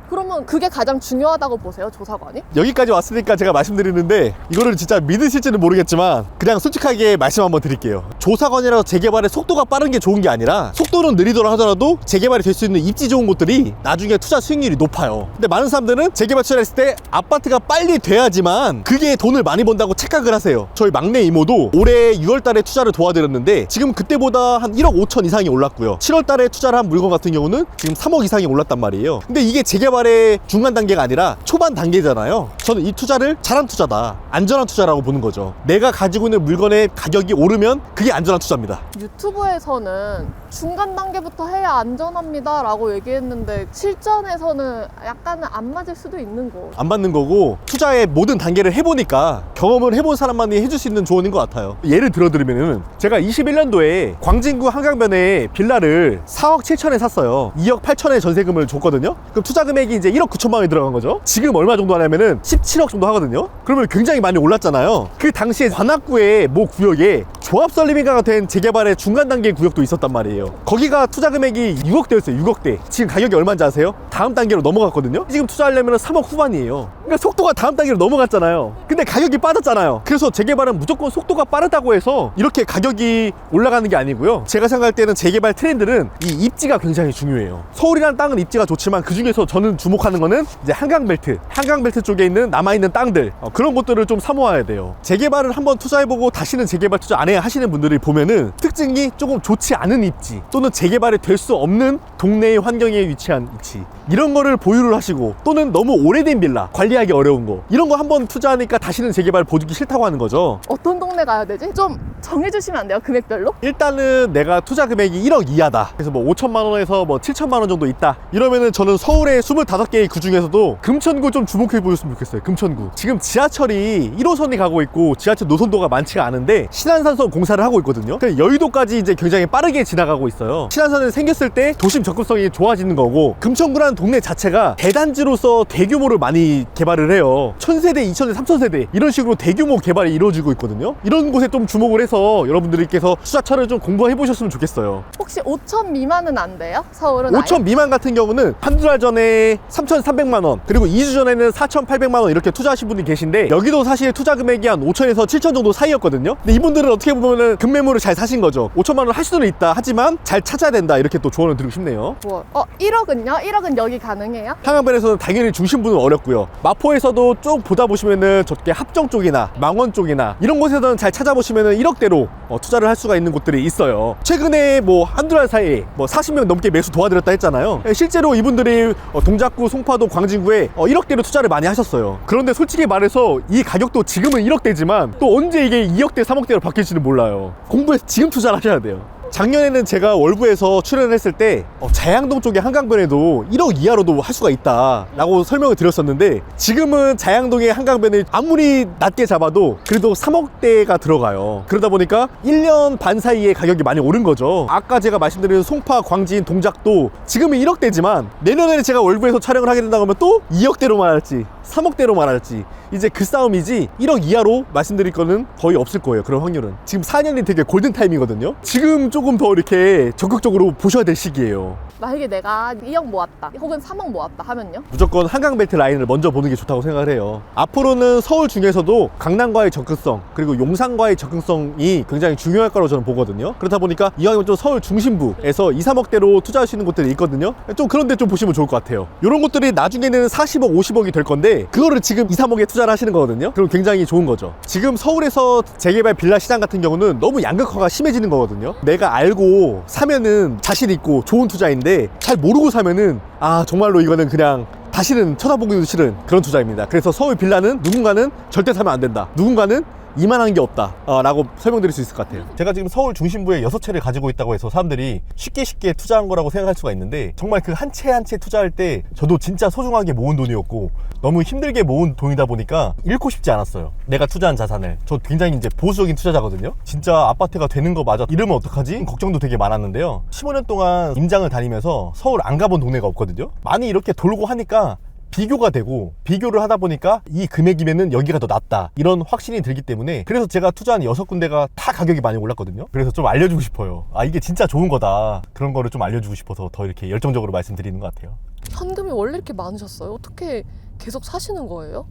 그러면 그게 가장 중요하다고 보세요, 조사관이?
여기까지 왔으니까 제가 말씀드리는데 이거를 진짜 믿으실지는 모르겠지만 그냥 솔직하게 말씀 한번 드릴게요. 드릴게요. 조사관이라서 재개발의 속도가 빠른 게 좋은 게 아니라 속도는 느리더라 하더라도 재개발이 될 수 있는 입지 좋은 곳들이 나중에 투자 수익률이 높아요. 근데 많은 사람들은 재개발 투자를 했을 때 아파트가 빨리 돼야지만 그게 돈을 많이 번다고 착각을 하세요. 저희 막내 이모도 올해 6월달에 투자를 도와드렸는데 지금 그때보다 한 1억 5천 이상이 올랐고요. 7월달에 투자를 한 물건 같은 경우는 지금 3억 이상이 올랐단 말이에요. 근데 이게 재개발의 중간 단계가 아니라 초반 단계잖아요. 저는 이 투자를 잘한 투자다, 안전한 투자라고 보는 거죠. 내가 가지고 있는 물건의 가격이 오르면 그게 안전한 투자입니다.
유튜브에서는 중간 단계부터 해야 안전합니다 라고 얘기했는데 실전에서는 약간은 안 맞을 수도 있는 거.
안 받는 거고, 투자의 모든 단계를 해보니까 경험을 해본 사람만이 해줄 수 있는 조언인 것 같아요. 예를 들어드리면은 제가 21년도에 광진구 한강변에 빌라를 4억 7천에 샀어요. 2억 8천에 전세금을 줬거든요. 그럼 투자 금액이 이제 1억 9천만 원이 들어간 거죠. 지금 얼마 정도 하냐면은 17억 정도 하거든요. 그러면 굉장히 많이 올랐잖아요. 그 당시에 관악구의 모 구역에 조합설립인가가 된 재개발의 중간 단계 구역도 있었단 말이에요. 거기가 투자 금액이 6억대였어요. 6억대. 지금 가격이 얼마인지 아세요? 다음 단계로 넘어갔거든요. 지금 투자하려면 3억 후반이에요. 그러니까 속도가 다음 단계로 넘어갔잖아요. 근데 가격이 빠졌잖아요. 그래서 재개발은 무조건 속도가 빠르다고 해서 이렇게 가격이 올라가는 게 아니고요. 제가 생각할 때는 재개발 트렌드는 이 입지가 굉장히 중요해요. 서울이라는 땅은 입지가 좋지만 그 중에서 저는 주목하는 거는 이제 한강벨트 쪽에 있는 남아있는 땅들, 그런 것들을 좀 사모아야 돼요. 재개발을 한번 투자해보고 다시는 재개발 투자 안 해야 하시는 분들이 보면은 특징이 조금 좋지 않은 입지 또는 재개발이 될 수 없는 동네의 환경에 위치한 위치, 이런 거를 보유를 하시고, 또는 너무 오래된 빌라, 관리하기 어려운 거, 이런 거 한번 투자하니까 다시는 재개발 보기 싫다고 하는 거죠.
어떤 동네 가야 되지? 좀 정해주시면 안 돼요? 금액별로?
일단은 내가 투자 금액이 1억 이하다, 그래서 뭐 5천만 원에서 뭐 7천만 원 정도 있다, 이러면은 저는 서울의 25개의 구 중에서도 금천구 좀 주목해 보셨으면 좋겠어요. 금천구 지금 지하철이 1호선이 가고 있고 지하철 노선도가 많지가 않은데 신안산선 공사를 하고 있거든요. 그러니까 여의도까지 이제 굉장히 빠르게 지나가고 있어요. 신안선이 생겼을 때 도심 접근성이 좋아지는 거고, 금천구라는 동네 자체가 대단지로서 대규모를 많이 개발을 해요. 1000세대, 2000세대, 3000세대 이런 식으로 대규모 개발이 이루어지고 있거든요. 이런 곳에 좀 주목을 해서 여러분들께서 투자처를 좀 공부해 보셨으면 좋겠어요.
혹시 5천 미만은 안 돼요? 서울은
5천 미만 같은 경우는 한두 달 전에 3,300만 원, 그리고 2주 전에는 4,800만 원 이렇게 투자하신 분이 계신데, 여기도 사실 투자 금액이 한 5천에서 7천 정도 사이였거든요. 근데 이분들은 어떻게 보면은 금매물을 잘 사신 거죠. 5천만 원 할 수는 있다 하지만 잘 찾아야 된다, 이렇게 또 조언을 드리고 싶네요.
뭐, 1억은요? 1억은 여기 가능해요?
한강변에서는 당연히 중심부는 어렵고요. 마포에서도 쭉 보다 보시면은 저렇게 합정 쪽이나 망원 쪽이나 이런 곳에서는 잘 찾아보시면은 1억대로 투자를 할 수가 있는 곳들이 있어요. 최근에 뭐 한두 달 사이에 뭐 40명 넘게 매수 도와드렸다 했잖아요. 실제로 이분들이 동작구, 송파동, 광진구에 1억대로 투자를 많이 하셨어요. 그런데 솔직히 말해서 이 가격도 지금은 1억대지만 또 언제 이게 2억대, 3억대로 바뀔지는 몰라요. 공부해서 지금 투자를 하셔야 돼요. 작년에는 제가 월부에서 출연을 했을 때 자양동 쪽의 한강변에도 1억 이하로도 할 수가 있다 라고 설명을 드렸었는데, 지금은 자양동의 한강변을 아무리 낮게 잡아도 그래도 3억대가 들어가요. 그러다 보니까 1년 반 사이에 가격이 많이 오른 거죠. 아까 제가 말씀드린 송파, 광진, 동작도 지금은 1억대지만 내년에는 제가 월부에서 촬영을 하게 된다고 하면 또 2억대로만 할지 3억대로만 할지 이제 그 싸움이지, 1억 이하로 말씀드릴 거는 거의 없을 거예요. 그런 확률은. 지금 4년이 되게 골든타임이거든요. 지금 조금 더 이렇게 적극적으로 보셔야 될 시기예요.
만약에 내가 2억 모았다 혹은 3억 모았다 하면요?
무조건 한강벨트 라인을 먼저 보는 게 좋다고 생각을 해요. 앞으로는 서울 중에서도 강남과의 접근성, 그리고 용산과의 접근성이 굉장히 중요할 거라고 저는 보거든요. 그렇다 보니까 이왕이면 좀 서울 중심부에서 2, 3억대로 투자할 수 있는 곳들이 있거든요. 좀 그런 데 좀 보시면 좋을 것 같아요. 이런 것들이 나중에는 40억, 50억이 될 건데 그거를 지금 2, 3억에 투자를 하시는 거거든요. 그럼 굉장히 좋은 거죠. 지금 서울에서 재개발 빌라 시장 같은 경우는 너무 양극화가 심해지는 거거든요. 내가 알고 사면은 자신 있고 좋은 투자인데 잘 모르고 사면은 정말로 이거는 그냥 다시는 쳐다보기도 싫은 그런 투자입니다. 그래서 서울 빌라는 누군가는 절대 사면 안 된다, 누군가는 이만한 게 없다 라고 설명드릴 수 있을 것 같아요. 제가 지금 서울 중심부에 6채를 가지고 있다고 해서 사람들이 쉽게 투자한 거라고 생각할 수가 있는데, 정말 그 한 채 한 채 투자할 때 저도 진짜 소중하게 모은 돈이었고 너무 힘들게 모은 돈이다 보니까 잃고 싶지 않았어요. 내가 투자한 자산을. 저 굉장히 이제 보수적인 투자자거든요. 진짜 아파트가 되는 거 마저 잃으면 어떡하지? 걱정도 되게 많았는데요. 15년 동안 임장을 다니면서 서울 안 가본 동네가 없거든요. 많이 이렇게 돌고 하니까 비교가 되고, 비교를 하다 보니까 이 금액이면은 여기가 더 낫다, 이런 확신이 들기 때문에, 그래서 제가 투자한 6군데가 다 가격이 많이 올랐거든요. 그래서 좀 알려주고 싶어요. 이게 진짜 좋은 거다, 그런 거를 좀 알려주고 싶어서 더 이렇게 열정적으로 말씀드리는 것 같아요.
현금이 원래 이렇게 많으셨어요? 어떻게 계속 사시는 거예요?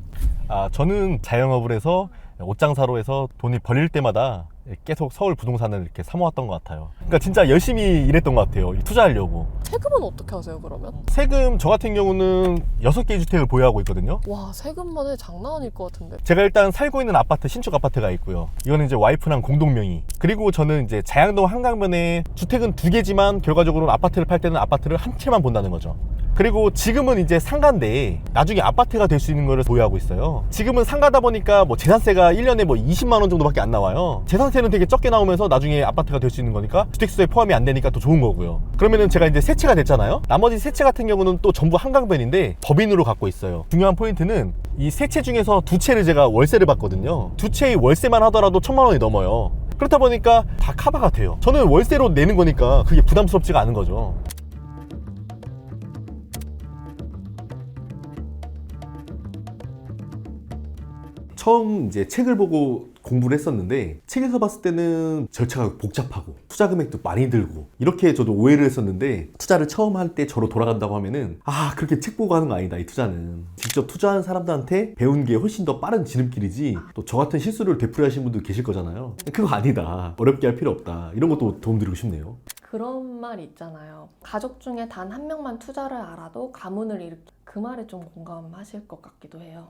저는 자영업을 해서 옷장사로 해서 돈이 벌릴 때마다 계속 서울 부동산을 이렇게 사모았던 것 같아요. 그러니까 진짜 열심히 일했던 것 같아요. 투자하려고.
세금은 어떻게 하세요 그러면?
세금 저 같은 경우는 6개의 주택을 보유하고 있거든요.
와 세금만 해 장난 아닐 것 같은데.
제가 일단 살고 있는 아파트 신축 아파트가 있고요. 이거는 이제 와이프랑 공동 명의. 그리고 저는 이제 자양동 한강변에 주택은 2개지만 결과적으로는 아파트를 팔 때는 아파트를 한 채만 본다는 거죠. 그리고 지금은 이제 상가인데 나중에 아파트가 될 수 있는 거를 보유하고 있어요. 지금은 상가다 보니까 뭐 재산세가 1년에 뭐 20만 원 정도밖에 안 나와요. 재산세는 되게 적게 나오면서 나중에 아파트가 될 수 있는 거니까 주택수에 포함이 안 되니까 더 좋은 거고요. 그러면은 제가 이제 세 채가 됐잖아요. 나머지 세 채 같은 경우는 또 전부 한강변인데 법인으로 갖고 있어요. 중요한 포인트는 이 세 채 중에서 2채를 제가 월세를 받거든요. 2채의 월세만 하더라도 1,000만 원이 넘어요. 그렇다 보니까 다 커버가 돼요. 저는 월세로 내는 거니까 그게 부담스럽지가 않은 거죠. 처음 이제 책을 보고 공부를 했었는데 책에서 봤을 때는 절차가 복잡하고 투자 금액도 많이 들고 이렇게 저도 오해를 했었는데 투자를 처음 할 때 저로 돌아간다고 하면은 아 그렇게 책 보고 하는 거 아니다 이 투자는 직접 투자한 사람들한테 배운 게 훨씬 더 빠른 지름길이지 또 저 같은 실수를 되풀이하신 분도 계실 거잖아요. 그거 아니다 어렵게 할 필요 없다 이런 것도 도움드리고 싶네요.
그런 말 있잖아요. 가족 중에 단 한 명만 투자를 알아도 가문을 일으키. 그 말에 좀 공감하실 것 같기도 해요.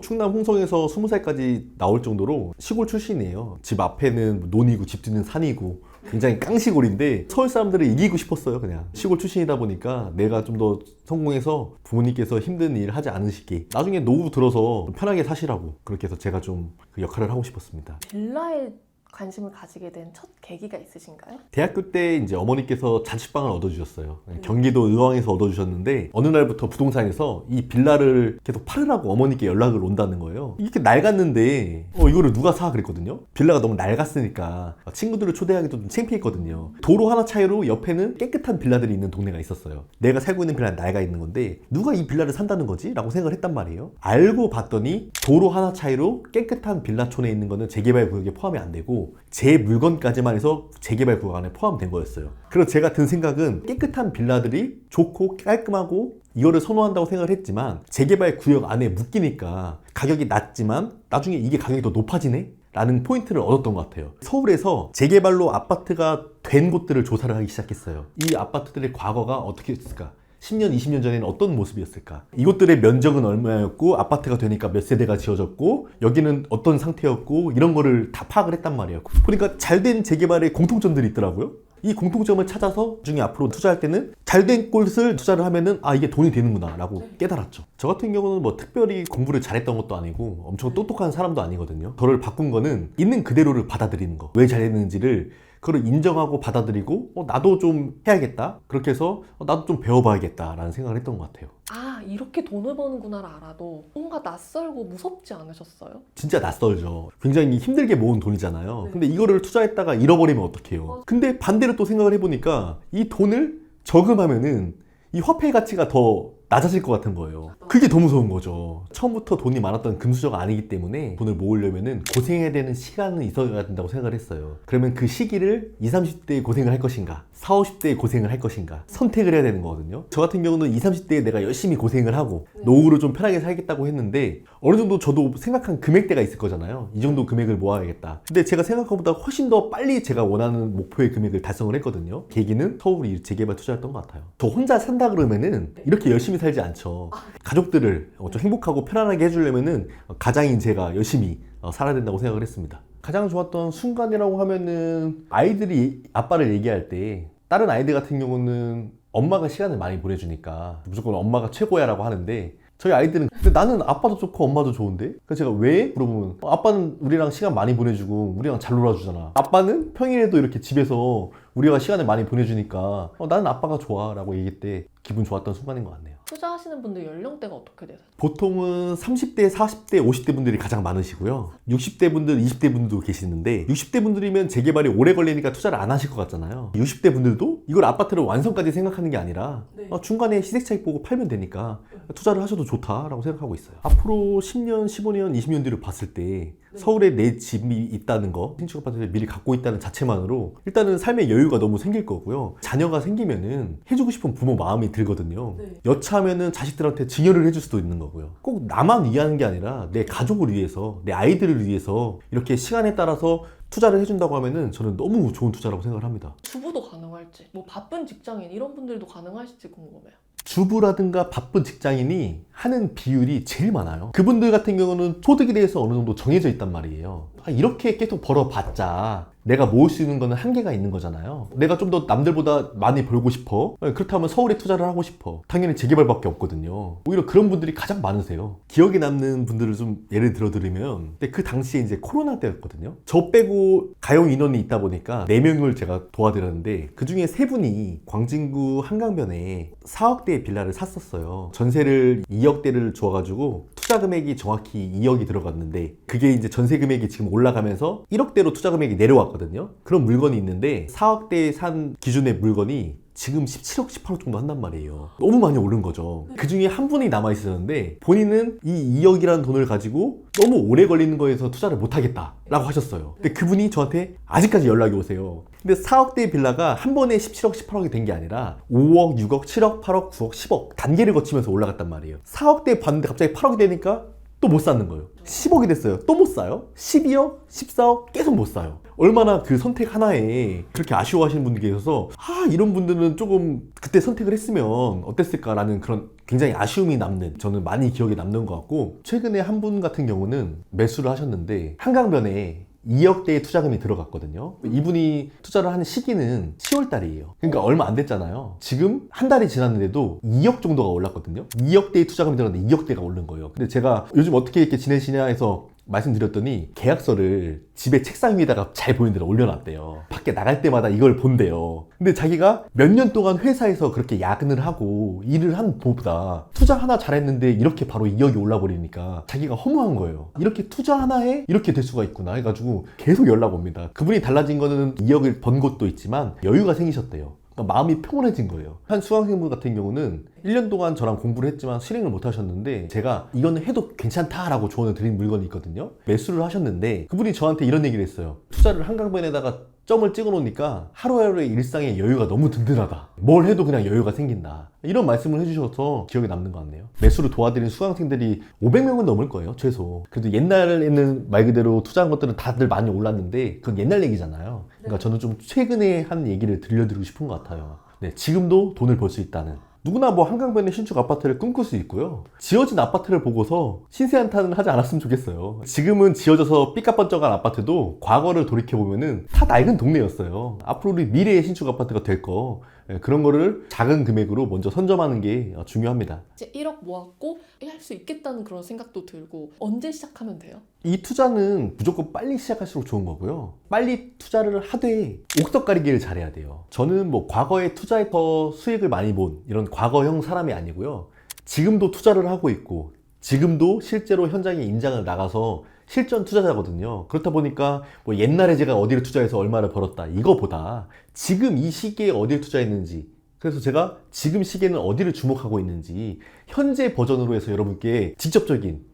충남 홍성에서 20살까지 나올 정도로 시골 출신이에요. 집 앞에는 논이고 집 뒤는 산이고 굉장히 깡시골인데 서울 사람들을 이기고 싶었어요. 그냥 시골 출신이다 보니까 내가 좀 더 성공해서 부모님께서 힘든 일 하지 않으시게 나중에 노후 들어서 편하게 사시라고 그렇게 해서 제가 좀 그 역할을 하고 싶었습니다.
빌라에 관심을 가지게 된 첫 계기가 있으신가요?
대학교 때 이제 어머니께서 자취방을 얻어주셨어요. 경기도 의왕에서 얻어주셨는데 어느 날부터 부동산에서 이 빌라를 계속 팔으라고 어머니께 연락을 온다는 거예요. 이렇게 낡았는데 이거를 누가 사 그랬거든요. 빌라가 너무 낡았으니까 친구들을 초대하기도 좀 창피했거든요. 도로 하나 차이로 옆에는 깨끗한 빌라들이 있는 동네가 있었어요. 내가 살고 있는 빌라는 낡아 있는 건데 누가 이 빌라를 산다는 거지? 라고 생각을 했단 말이에요. 알고 봤더니 도로 하나 차이로 깨끗한 빌라촌에 있는 거는 재개발 구역에 포함이 안 되고 제 물건까지만 해서 재개발 구역 안에 포함된 거였어요. 그래서 제가 든 생각은 깨끗한 빌라들이 좋고 깔끔하고 이거를 선호한다고 생각을 했지만 재개발 구역 안에 묶이니까 가격이 낮지만 나중에 이게 가격이 더 높아지네? 라는 포인트를 얻었던 것 같아요. 서울에서 재개발로 아파트가 된 곳들을 조사를 하기 시작했어요. 이 아파트들의 과거가 어떻게 됐을까? 10년, 20년 전에는 어떤 모습이었을까? 이곳들의 면적은 얼마였고 아파트가 되니까 몇 세대가 지어졌고 여기는 어떤 상태였고 이런 거를 다 파악을 했단 말이에요. 보니까 잘된 재개발의 공통점들이 있더라고요. 이 공통점을 찾아서 나중에 앞으로 투자할 때는 잘된 곳을 투자를 하면은 아 이게 돈이 되는구나 라고 깨달았죠. 저 같은 경우는 뭐 특별히 공부를 잘했던 것도 아니고 엄청 똑똑한 사람도 아니거든요. 저를 바꾼 거는 있는 그대로를 받아들이는 거. 왜 잘했는지를 그걸 인정하고 받아들이고 나도 좀 해야겠다 그렇게 해서 나도 좀 배워봐야겠다 라는 생각을 했던 것 같아요.
아 이렇게 돈을 버는구나를 알아도 뭔가 낯설고 무섭지 않으셨어요?
진짜 낯설죠. 굉장히 힘들게 모은 돈이잖아요. 근데 이거를 투자했다가 잃어버리면 어떡해요. 근데 반대로 또 생각을 해보니까 이 돈을 저금하면은 이 화폐 가치가 더 낮아질 것 같은 거예요. 그게 더 무서운 거죠. 처음부터 돈이 많았던 금수저가 아니기 때문에 돈을 모으려면은 고생해야 되는 시간은 있어야 된다고 생각을 했어요. 그러면 그 시기를 20, 30대에 고생을 할 것인가 40, 50대에 고생을 할 것인가 선택을 해야 되는 거거든요. 저 같은 경우는 20, 30대에 내가 열심히 고생을 하고 노후를 좀 편하게 살겠다고 했는데 어느 정도 저도 생각한 금액대가 있을 거잖아요. 이 정도 금액을 모아야겠다. 근데 제가 생각한 것보다 훨씬 더 빨리 제가 원하는 목표의 금액을 달성을 했거든요. 계기는 서울이 재개발 투자였던 것 같아요. 저 혼자 산다 그러면은 이렇게 열심히 살지 않죠. 가족들을 좀 행복하고 편안하게 해주려면은 가장인 제가 열심히 살아야 된다고 생각을 했습니다. 가장 좋았던 순간이라고 하면은 아이들이 아빠를 얘기할 때 다른 아이들 같은 경우는 엄마가 시간을 많이 보내주니까 무조건 엄마가 최고야 라고 하는데 저희 아이들은 근데 나는 아빠도 좋고 엄마도 좋은데? 그래서 제가 왜? 물어보면 아빠는 우리랑 시간 많이 보내주고 우리랑 잘 놀아주잖아. 아빠는 평일에도 이렇게 집에서 우리가 시간을 많이 보내주니까 나는 아빠가 좋아 라고 얘기했대. 기분 좋았던 순간인 것 같네요.
투자하시는 분들 연령대가 어떻게 되세요?
보통은 30대, 40대, 50대 분들이 가장 많으시고요. 60대 분들, 20대 분들도 계시는데 60대 분들이면 재개발이 오래 걸리니까 투자를 안 하실 것 같잖아요. 60대 분들도 이걸 아파트를 완성까지 생각하는 게 아니라 중간에 시세 차익 보고 팔면 되니까 투자를 하셔도 좋다라고 생각하고 있어요. 앞으로 10년, 15년, 20년 뒤를 봤을 때 서울에 내 집이 있다는 거, 신축 아파트를 미리 갖고 있다는 자체만으로 일단은 삶의 여유가 너무 생길 거고요. 자녀가 생기면은 해주고 싶은 부모 마음이 들거든요. 여차하면은 자식들한테 증여를 해줄 수도 있는 거고요. 꼭 나만 위하는 게 아니라 내 가족을 위해서, 내 아이들을 위해서 이렇게 시간에 따라서 투자를 해준다고 하면은 저는 너무 좋은 투자라고 생각을 합니다.
주부도 가능할지, 뭐 바쁜 직장인 이런 분들도 가능하실지 궁금해요.
주부라든가 바쁜 직장인이 하는 비율이 제일 많아요. 그분들 같은 경우는 소득에 대해서 어느 정도 정해져 있단 말이에요. 이렇게 계속 벌어봤자 내가 모을 수 있는 거는 한계가 있는 거잖아요. 내가 좀 더 남들보다 많이 벌고 싶어. 그렇다면 서울에 투자를 하고 싶어. 당연히 재개발밖에 없거든요. 오히려 그런 분들이 가장 많으세요. 기억에 남는 분들을 좀 예를 들어 드리면, 근데 그 당시에 이제 코로나 때였거든요. 저 빼고 가용 인원이 있다 보니까 4명을 제가 도와드렸는데, 그 중에 3분이 광진구 한강변에 4억대의 빌라를 샀었어요. 전세를 2억대를 줘가지고 투자 금액이 정확히 2억이 들어갔는데, 그게 이제 전세 금액이 지금 올라가면서 1억대로 투자 금액이 내려왔거든요. 그런 물건이 있는데 4억대에 산 기준의 물건이 지금 17억, 18억 정도 한단 말이에요. 너무 많이 오른 거죠. 그 중에 한 분이 남아있었는데 본인은 이 2억이라는 돈을 가지고 너무 오래 걸리는 거에서 투자를 못하겠다 라고 하셨어요. 근데 그분이 저한테 아직까지 연락이 오세요. 근데 4억대의 빌라가 한 번에 17억, 18억이 된 게 아니라 5억, 6억, 7억, 8억, 9억, 10억 단계를 거치면서 올라갔단 말이에요. 4억대 봤는데 갑자기 8억이 되니까 또 못 사는 거예요. 10억이 됐어요. 또 못 사요. 12억, 14억 계속 못 사요. 얼마나 그 선택 하나에 그렇게 아쉬워하시는 분들이 계셔서 이런 분들은 조금 그때 선택을 했으면 어땠을까라는 그런 굉장히 아쉬움이 남는, 저는 많이 기억에 남는 것 같고, 최근에 한 분 같은 경우는 매수를 하셨는데 한강변에 2억대의 투자금이 들어갔거든요. 이분이 투자를 하는 시기는 10월 달이에요. 그러니까 얼마 안 됐잖아요. 지금 한 달이 지났는데도 2억 정도가 올랐거든요. 2억대의 투자금이 들어갔는데 2억대가 오른 거예요. 근데 제가 요즘 어떻게 이렇게 지내시냐 해서 말씀드렸더니 계약서를 집에 책상 위에다가 잘 보이는 데다 올려놨대요. 밖에 나갈 때마다 이걸 본대요. 근데 자기가 몇 년 동안 회사에서 그렇게 야근을 하고 일을 한 보다 투자 하나 잘했는데 이렇게 바로 2억이 올라버리니까 자기가 허무한 거예요. 이렇게 투자 하나에 이렇게 될 수가 있구나 해가지고 계속 연락 옵니다. 그분이 달라진 거는 2억을 번 것도 있지만 여유가 생기셨대요. 마음이 평온해진 거예요. 한 수강생분 같은 경우는 1년 동안 저랑 공부를 했지만 실행을 못 하셨는데, 제가 이거는 해도 괜찮다라고 조언을 드린 물건이 있거든요. 매수를 하셨는데 그분이 저한테 이런 얘기를 했어요. 투자를 한강변에다가 점을 찍어 놓으니까 하루하루의 일상의 여유가 너무 든든하다. 뭘 해도 그냥 여유가 생긴다. 이런 말씀을 해주셔서 기억에 남는 것 같네요. 매수를 도와드린 수강생들이 500명은 넘을 거예요, 최소. 그래도 옛날에는 말 그대로 투자한 것들은 다들 많이 올랐는데 그건 옛날 얘기잖아요. 그러니까 저는 좀 최근에 한 얘기를 들려드리고 싶은 것 같아요. 네, 지금도 돈을 벌 수 있다는. 누구나 뭐 한강변에 신축 아파트를 꿈꿀 수 있고요. 지어진 아파트를 보고서 신세 한탄은 하지 않았으면 좋겠어요. 지금은 지어져서 삐까뻔쩍한 아파트도 과거를 돌이켜보면은 다 낡은 동네였어요. 앞으로 우리 미래의 신축 아파트가 될 거, 그런 거를 작은 금액으로 먼저 선점하는 게 중요합니다.
이제 1억 모았고 할 수 있겠다는 그런 생각도 들고, 언제 시작하면 돼요?
이 투자는 무조건 빨리 시작할수록 좋은 거고요. 빨리 투자를 하되 옥석 가리기를 잘해야 돼요. 저는 뭐 과거에 투자해서 수익을 많이 본 이런 과거형 사람이 아니고요. 지금도 투자를 하고 있고 지금도 실제로 현장에 임장을 나가서 실전 투자자거든요. 그렇다 보니까 뭐 옛날에 제가 어디를 투자해서 얼마를 벌었다 이거보다 지금 이 시기에 어디를 투자했는지, 그래서 제가 지금 시기에는 어디를 주목하고 있는지 현재 버전으로 해서 여러분께 직접적인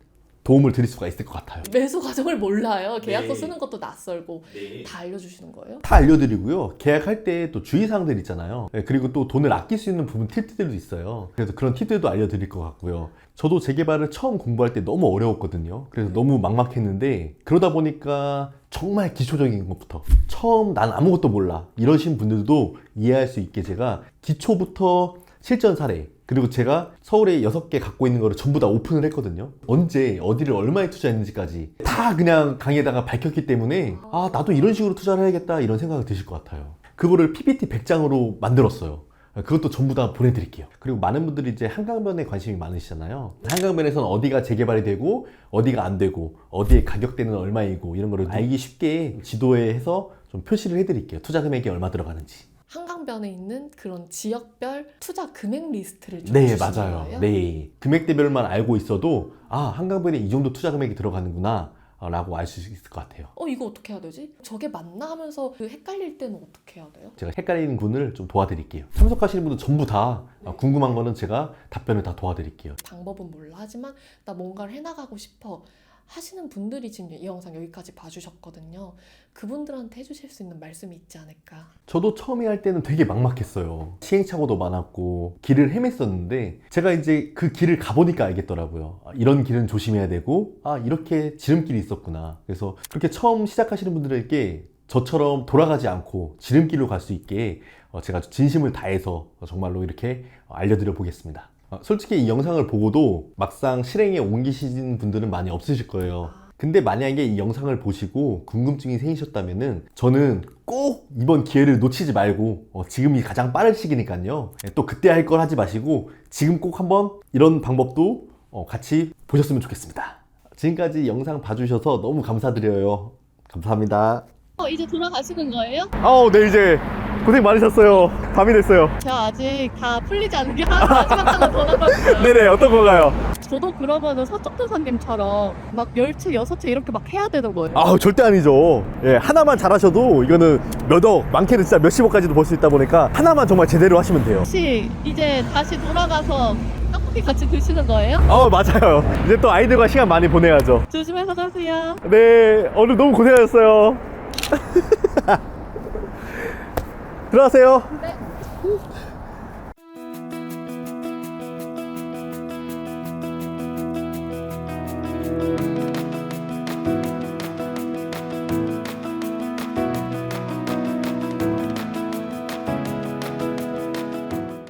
도움을 드릴 수가 있을 것 같아요.
매수 과정을 몰라요. 계약서
네.
쓰는 것도 낯설고. 다 알려주시는 거예요?
다 알려드리고요. 계약할 때 또 주의사항들 있잖아요. 그리고 또 돈을 아낄 수 있는 부분 팁들도 있어요. 그래서 그런 팁들도 알려드릴 것 같고요. 저도 재개발을 처음 공부할 때 너무 어려웠거든요. 그래서 너무 막막했는데, 그러다 보니까 정말 기초적인 것부터, 처음 난 아무것도 몰라 이러신 분들도 이해할 수 있게 제가 기초부터 실전 사례, 그리고 제가 서울에 6개 갖고 있는 거를 전부 다 오픈을 했거든요. 언제 어디를 얼마에 투자했는지까지 다 그냥 강의에다가 밝혔기 때문에 나도 이런 식으로 투자를 해야겠다 이런 생각이 드실 것 같아요. 그거를 PPT 100장으로 만들었어요. 그것도 전부 다 보내드릴게요. 그리고 많은 분들이 이제 한강변에 관심이 많으시잖아요. 한강변에서는 어디가 재개발이 되고 어디가 안 되고 어디의 가격대는 얼마이고 이런 거를 알기 쉽게 지도에 해서 좀 표시를 해드릴게요. 투자 금액이 얼마 들어가는지.
한강변에 있는 그런 지역별 투자 금액 리스트를 좀
네,
주시는
맞아요.
거예요?
네, 금액대별만 알고 있어도 한강변에 이 정도 투자 금액이 들어가는구나 라고 알 수 있을 것 같아요.
이거 어떻게 해야 되지? 저게 맞나 하면서 그 헷갈릴 때는 어떻게 해야 돼요?
제가 헷갈리는 분을 좀 도와드릴게요. 참석하시는 분들 전부 다 궁금한 거는 제가 답변을 다 도와드릴게요.
방법은 몰라 하지만 나 뭔가를 해나가고 싶어 하시는 분들이 지금 이 영상 여기까지 봐주셨거든요. 그분들한테 해주실 수 있는 말씀이 있지 않을까.
저도 처음에 할 때는 되게 막막했어요. 시행착오도 많았고 길을 헤맸었는데 제가 이제 그 길을 가보니까 알겠더라고요. 아, 이런 길은 조심해야 되고 아 이렇게 지름길이 있었구나. 그래서 그렇게 처음 시작하시는 분들에게 저처럼 돌아가지 않고 지름길로 갈 수 있게 제가 진심을 다해서 정말로 이렇게 알려드려 보겠습니다. 솔직히 이 영상을 보고도 막상 실행에 옮기시는 분들은 많이 없으실 거예요. 근데 만약에 이 영상을 보시고 궁금증이 생기셨다면은 저는 꼭 이번 기회를 놓치지 말고 지금이 가장 빠른 시기니까요. 또 그때 할 걸 하지 마시고 지금 꼭 한번 이런 방법도 같이 보셨으면 좋겠습니다. 지금까지 영상 봐주셔서 너무 감사드려요. 감사합니다.
이제 돌아가시는 거예요?
네 이제 고생 많으셨어요. 밤이 됐어요.
제가 아직 다 풀리지 않은 게 마지막 하나 더 남았어요.
네네 어떤 건가요?
저도 그러면은 서쪽 도사님처럼 막 10채, 6채 이렇게 막 해야 되는 거예요.
절대 아니죠. 예, 하나만 잘하셔도 이거는 몇억, 많게는 진짜 몇십억까지도 벌 수 있다 보니까 하나만 정말 제대로 하시면 돼요.
혹시 이제 다시 돌아가서 떡볶이 같이 드시는 거예요?
맞아요. 이제 또 아이들과 시간 많이 보내야죠.
조심해서 가세요.
네, 오늘 너무 고생하셨어요. 들어가세요.
네.